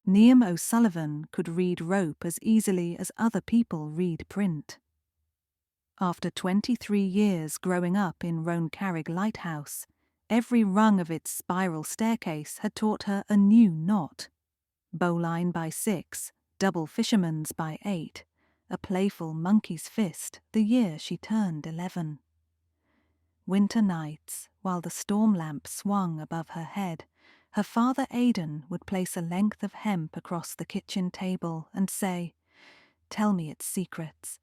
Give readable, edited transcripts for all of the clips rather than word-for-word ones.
Niamh O'Sullivan could read rope as easily as other people read print. After 23 years growing up in Roan Lighthouse, every rung of its spiral staircase had taught her a new knot. Bowline by 6, double fisherman's by 8, a playful monkey's fist the year she turned 11. Winter nights, while the storm lamp swung above her head, her father Aidan would place a length of hemp across the kitchen table and say, "Tell me its secrets."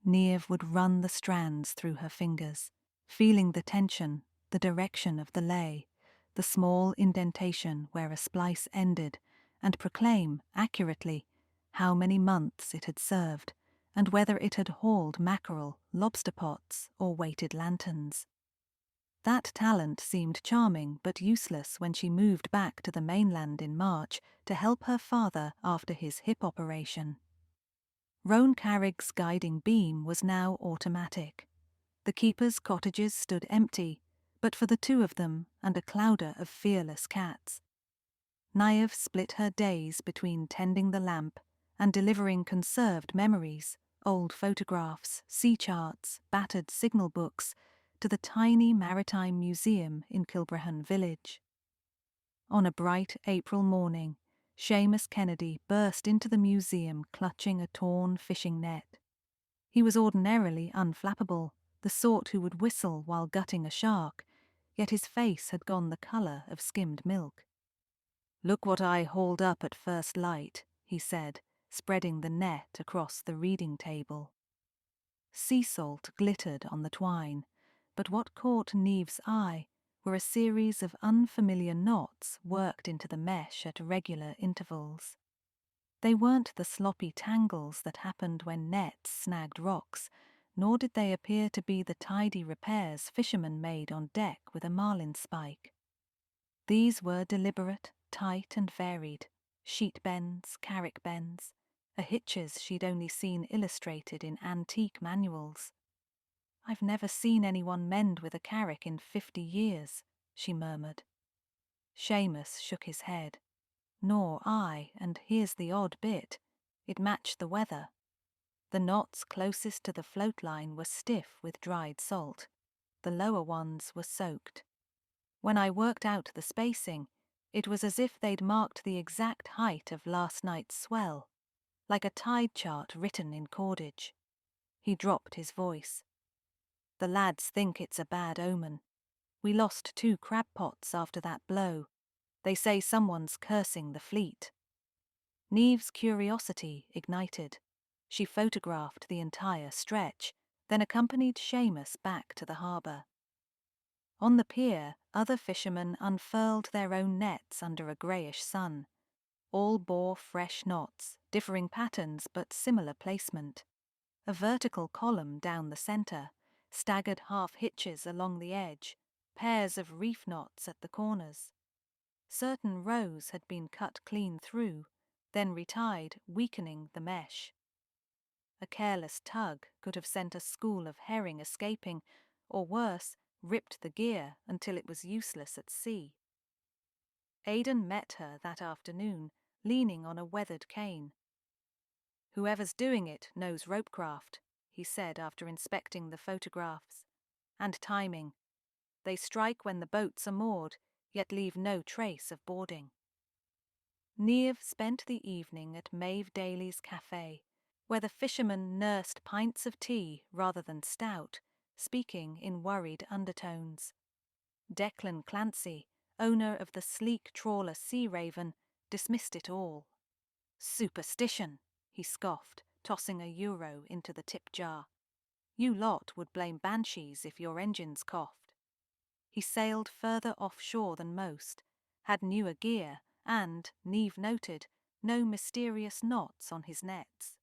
Niamh would run the strands through her fingers, feeling the tension, the direction of the lay, the small indentation where a splice ended, and proclaim, accurately, how many months it had served, and whether it had hauled mackerel, lobster pots, or weighted lanterns. That talent seemed charming but useless when she moved back to the mainland in March to help her father after his hip operation. Roan Carrick's guiding beam was now automatic. The keepers' cottages stood empty, but for the two of them and a clouder of fearless cats. Niamh split her days between tending the lamp and delivering conserved memories, old photographs, sea charts, battered signal books, to the tiny maritime museum in Kilbrahan village. On a bright April morning, Seamus Kennedy burst into the museum clutching a torn fishing net. He was ordinarily unflappable, the sort who would whistle while gutting a shark, yet his face had gone the colour of skimmed milk. "Look what I hauled up at first light," he said, spreading the net across the reading table. Sea salt glittered on the twine, but what caught Niamh's eye were a series of unfamiliar knots worked into the mesh at regular intervals. They weren't the sloppy tangles that happened when nets snagged rocks, nor did they appear to be the tidy repairs fishermen made on deck with a marlin spike. These were deliberate, tight and varied, sheet bends, carrick bends, hitches she'd only seen illustrated in antique manuals. "I've never seen anyone mend with a carrick in 50 years, she murmured. Seamus shook his head. "Nor I, and here's the odd bit. It matched the weather. The knots closest to the float line were stiff with dried salt. The lower ones were soaked. When I worked out the spacing, it was as if they'd marked the exact height of last night's swell, like a tide chart written in cordage." He dropped his voice. "The lads think it's a bad omen. We lost 2 crab pots after that blow. They say someone's cursing the fleet." Niamh's curiosity ignited. She photographed the entire stretch, then accompanied Seamus back to the harbour. On the pier, other fishermen unfurled their own nets under a greyish sun. All bore fresh knots, differing patterns but similar placement. A vertical column down the centre, staggered half hitches along the edge, pairs of reef knots at the corners. Certain rows had been cut clean through, then retied, weakening the mesh. A careless tug could have sent a school of herring escaping, or worse, ripped the gear until it was useless at sea. Aidan met her that afternoon, leaning on a weathered cane. "Whoever's doing it knows ropecraft," he said after inspecting the photographs. "And timing. They strike when the boats are moored, yet leave no trace of boarding." Niamh spent the evening at Maeve Daly's cafe, where the fishermen nursed pints of tea rather than stout, speaking in worried undertones. Declan Clancy, owner of the sleek trawler Sea Raven, dismissed it all. "Superstition," he scoffed, tossing €1 into the tip jar. "You lot would blame banshees if your engines coughed." He sailed further offshore than most, had newer gear and, Niamh noted, no mysterious knots on his nets.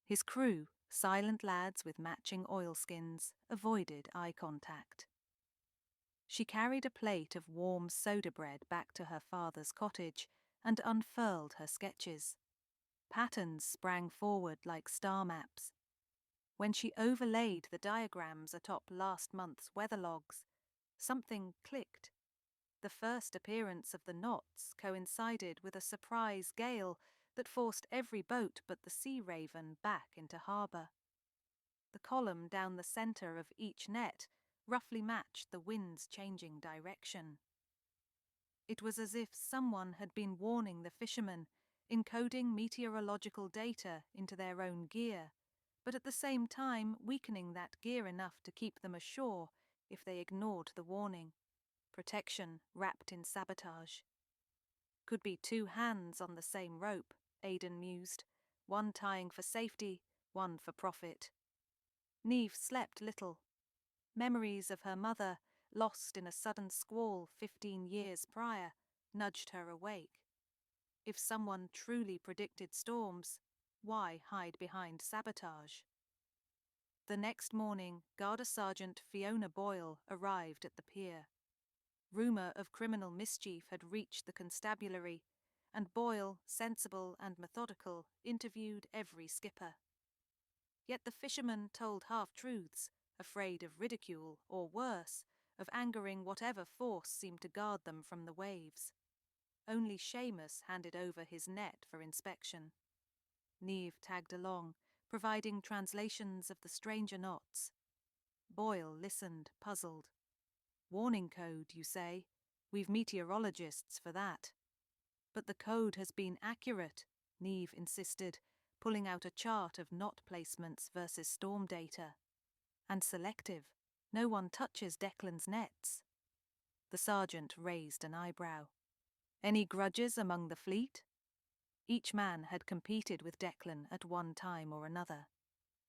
His crew, silent lads with matching oilskins, avoided eye contact. She carried a plate of warm soda bread back to her father's cottage and unfurled her sketches. Patterns sprang forward like star maps. When she overlaid the diagrams atop last month's weather logs, something clicked. The first appearance of the knots coincided with a surprise gale that forced every boat but the Sea Raven back into harbour. The column down the centre of each net roughly matched the wind's changing direction. It was as if someone had been warning the fishermen, encoding meteorological data into their own gear, but at the same time weakening that gear enough to keep them ashore if they ignored the warning. Protection wrapped in sabotage. Could be two hands on the same rope, Aidan mused, one tying for safety, one for profit. Niamh slept little. Memories of her mother, lost in a sudden squall 15 years prior, nudged her awake. If someone truly predicted storms, why hide behind sabotage? The next morning, Garda Sergeant Fiona Boyle arrived at the pier. Rumour of criminal mischief had reached the constabulary, and Boyle, sensible and methodical, interviewed every skipper. Yet the fishermen told half-truths, afraid of ridicule, or worse, of angering whatever force seemed to guard them from the waves. Only Seamus handed over his net for inspection. Niamh tagged along, providing translations of the stranger knots. Boyle listened, puzzled. Warning code, you say? We've meteorologists for that. But the code has been accurate, Niamh insisted, pulling out a chart of knot placements versus storm data. And selective. No one touches Declan's nets. The sergeant raised an eyebrow. Any grudges among the fleet? Each man had competed with Declan at one time or another.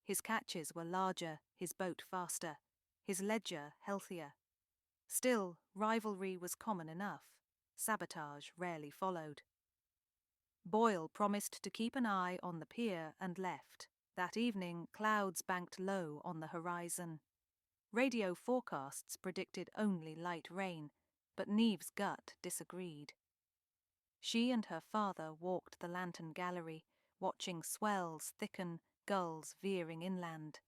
His catches were larger, his boat faster, his ledger healthier. Still, rivalry was common enough. Sabotage rarely followed. Boyle promised to keep an eye on the pier and left. That evening, clouds banked low on the horizon. Radio forecasts predicted only light rain, but Niamh's gut disagreed. She and her father walked the lantern gallery, watching swells thicken, gulls veering inland.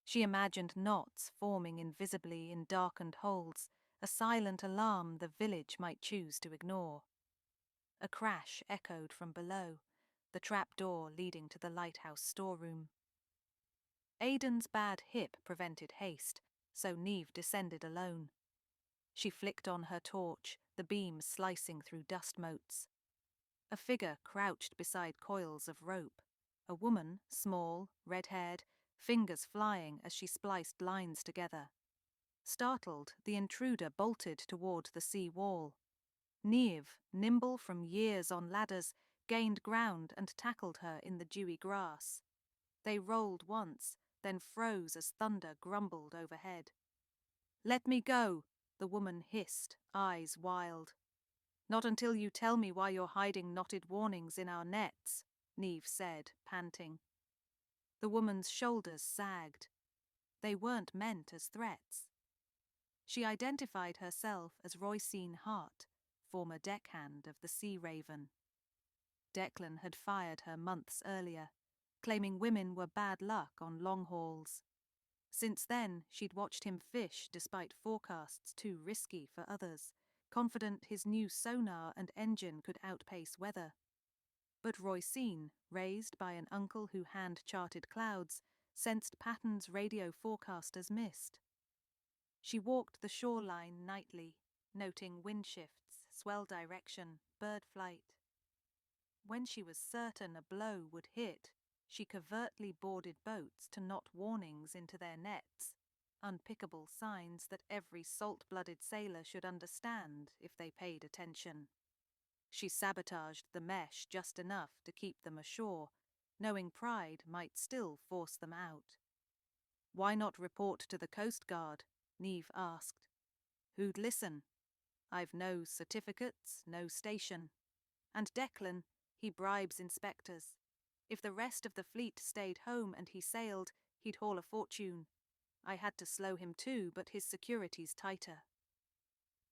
She imagined knots forming invisibly in darkened holds, a silent alarm the village might choose to ignore. A crash echoed from below, the trap door leading to the Lighthouse storeroom. Aidan's bad hip prevented haste, so Niamh descended alone. She flicked on her torch, the beam slicing through dust motes. A figure crouched beside coils of rope. A woman, small, red-haired, fingers flying as she spliced lines together. Startled, the intruder bolted toward the sea wall. Niamh, nimble from years on ladders, gained ground and tackled her in the dewy grass. They rolled once, then froze as thunder grumbled overhead. "Let me go," the woman hissed, eyes wild. "Not until you tell me why you're hiding knotted warnings in our nets," Niamh said, panting. The woman's shoulders sagged. They weren't meant as threats. She identified herself as Roisin Hart, former deckhand of the Sea Raven. Declan had fired her months earlier, claiming women were bad luck on long hauls. Since then, she'd watched him fish despite forecasts too risky for others, confident his new sonar and engine could outpace weather. But Roisin, raised by an uncle who hand-charted clouds, sensed patterns radio forecasters missed. She walked the shoreline nightly, noting wind shifts, swell direction, bird flight. When she was certain a blow would hit, she covertly boarded boats to knot warnings into their nets, unpickable signs that every salt-blooded sailor should understand if they paid attention. She sabotaged the mesh just enough to keep them ashore, knowing pride might still force them out. "Why not report to the Coast Guard?" Niamh asked. "Who'd listen? I've no certificates, no station. And Declan, he bribes inspectors. If the rest of the fleet stayed home and he sailed, he'd haul a fortune. I had to slow him too, but his security's tighter."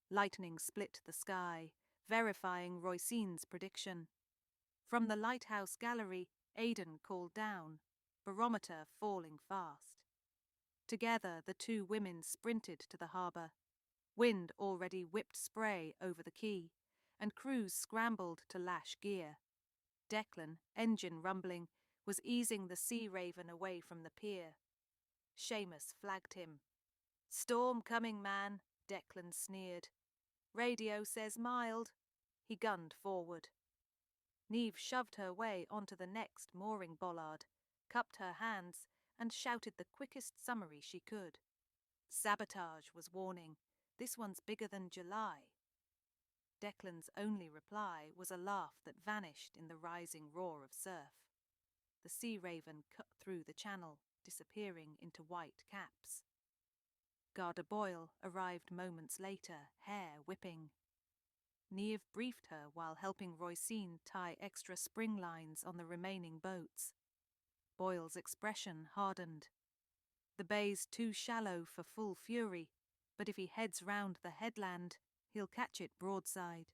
Lightning split the sky, verifying Roisin's prediction. From the Lighthouse gallery, Aidan called down, barometer falling fast. Together, the two women sprinted to the harbour. Wind already whipped spray over the quay, and crews scrambled to lash gear. Declan, engine rumbling, was easing the Sea Raven away from the pier. Seamus flagged him. "Storm coming, man," Declan sneered. "Radio says mild." He gunned forward. Niamh shoved her way onto the next mooring bollard, cupped her hands, and shouted the quickest summary she could. "Sabotage," was warning. "This one's bigger than July." Declan's only reply was a laugh that vanished in the rising roar of surf. The Sea Raven cut through the channel, disappearing into white caps. Garda Boyle arrived moments later, hair whipping. Niamh briefed her while helping Roisin tie extra spring lines on the remaining boats. Boyle's expression hardened. The bay's too shallow for full fury, but if he heads round the headland, he'll catch it broadside.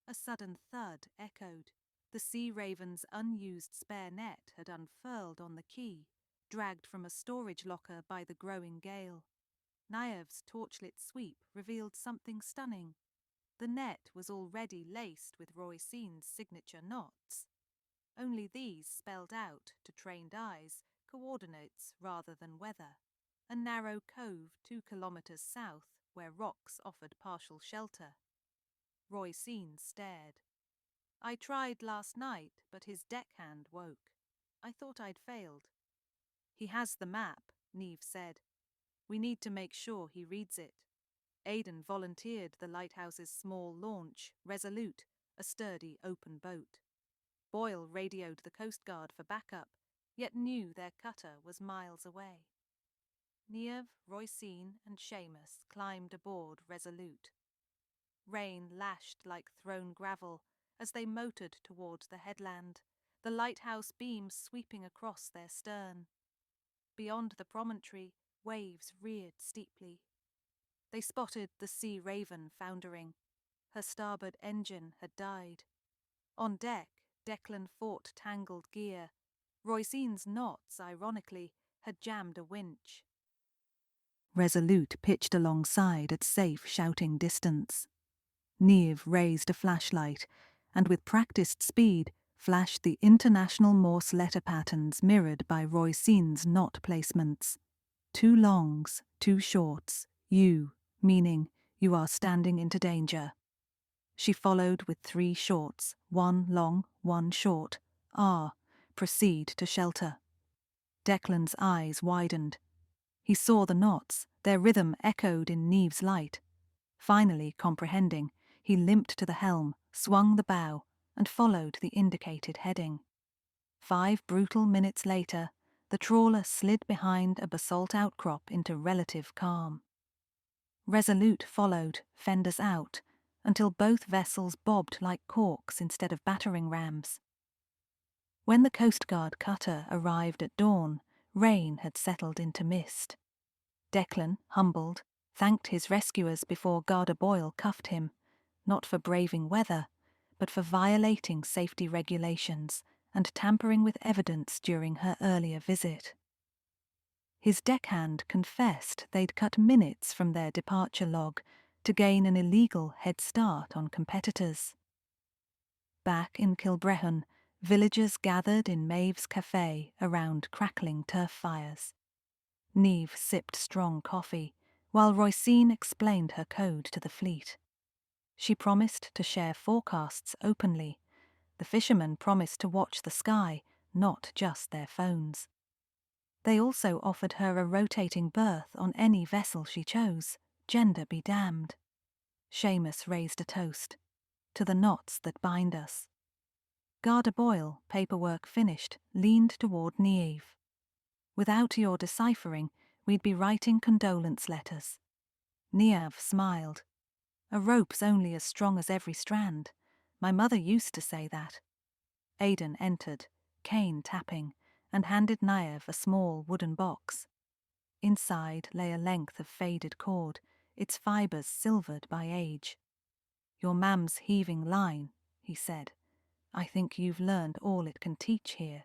A sudden thud echoed. The Sea Raven's unused spare net had unfurled on the quay, dragged from a storage locker by the growing gale. Niamh's torchlit sweep revealed something stunning. The net was already laced with Roisin's signature knots. Only these spelled out, to trained eyes, coordinates rather than weather. A narrow cove 2 kilometres south, where rocks offered partial shelter. Roisin stared. "I tried last night, but his deckhand woke. I thought I'd failed." "He has the map," Niamh said. "We need to make sure he reads it." Aidan volunteered the Lighthouse's small launch, Resolute, a sturdy open boat. Boyle radioed the Coast Guard for backup, yet knew their cutter was miles away. Niamh, Roisin and Seamus climbed aboard Resolute. Rain lashed like thrown gravel as they motored toward the headland, the lighthouse beam sweeping across their stern. Beyond the promontory, waves reared steeply. They spotted the Sea Raven foundering. Her starboard engine had died. On deck, Declan fought tangled gear. Roisin's knots, ironically, had jammed a winch. Resolute pitched alongside at safe shouting distance. Niamh raised a flashlight and with practiced speed flashed the international Morse letter patterns mirrored by Roisin's knot placements. 2 longs, 2 shorts, U, meaning you are standing into danger. She followed with 3 shorts, 1 long, 1 short, R, proceed to shelter. Declan's eyes widened. He saw the knots, their rhythm echoed in Niamh's light. Finally comprehending, he limped to the helm, swung the bow, and followed the indicated heading. 5 brutal minutes later, the trawler slid behind a basalt outcrop into relative calm. Resolute followed, fenders out, until both vessels bobbed like corks instead of battering rams. When the Coast Guard cutter arrived at dawn, rain had settled into mist. Declan, humbled, thanked his rescuers before Garda Boyle cuffed him, not for braving weather, but for violating safety regulations and tampering with evidence during her earlier visit. His deckhand confessed they'd cut minutes from their departure log to gain an illegal head start on competitors. Back in Kilbrehon, villagers gathered in Maeve's cafe around crackling turf fires. Niamh sipped strong coffee, while Roisin explained her code to the fleet. She promised to share forecasts openly. The fishermen promised to watch the sky, not just their phones. They also offered her a rotating berth on any vessel she chose, gender be damned. Seamus raised a toast. To the knots that bind us. Garda Boyle, paperwork finished, leaned toward Niamh. Without your deciphering, we'd be writing condolence letters. Niamh smiled. A rope's only as strong as every strand. My mother used to say that. Aidan entered, cane tapping, and handed Niamh a small wooden box. Inside lay a length of faded cord, its fibres silvered by age. Your mam's heaving line, he said. I think you've learned all it can teach here.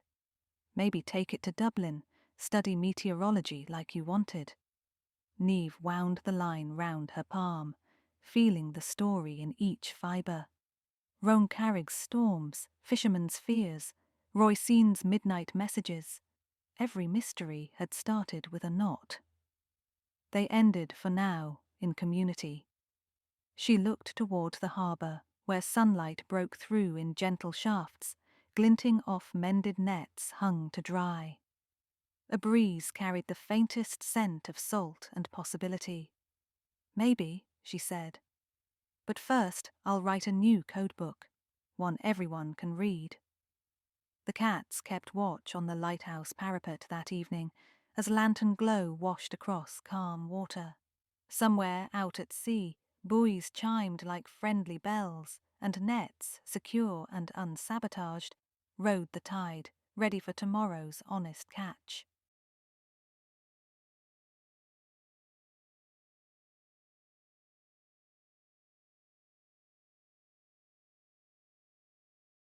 Maybe take it to Dublin, study meteorology like you wanted. Niamh wound the line round her palm, feeling the story in each fibre. Roan Carrig's storms, fishermen's fears, Roisin's midnight messages. Every mystery had started with a knot. They ended, for now, in community. She looked toward the harbour, where sunlight broke through in gentle shafts, glinting off mended nets hung to dry. A breeze carried the faintest scent of salt and possibility. Maybe, she said. But first I'll write a new codebook, one everyone can read. The cats kept watch on the lighthouse parapet that evening as lantern glow washed across calm water. Somewhere out at sea, buoys chimed like friendly bells, and nets, secure and unsabotaged, rode the tide, ready for tomorrow's honest catch.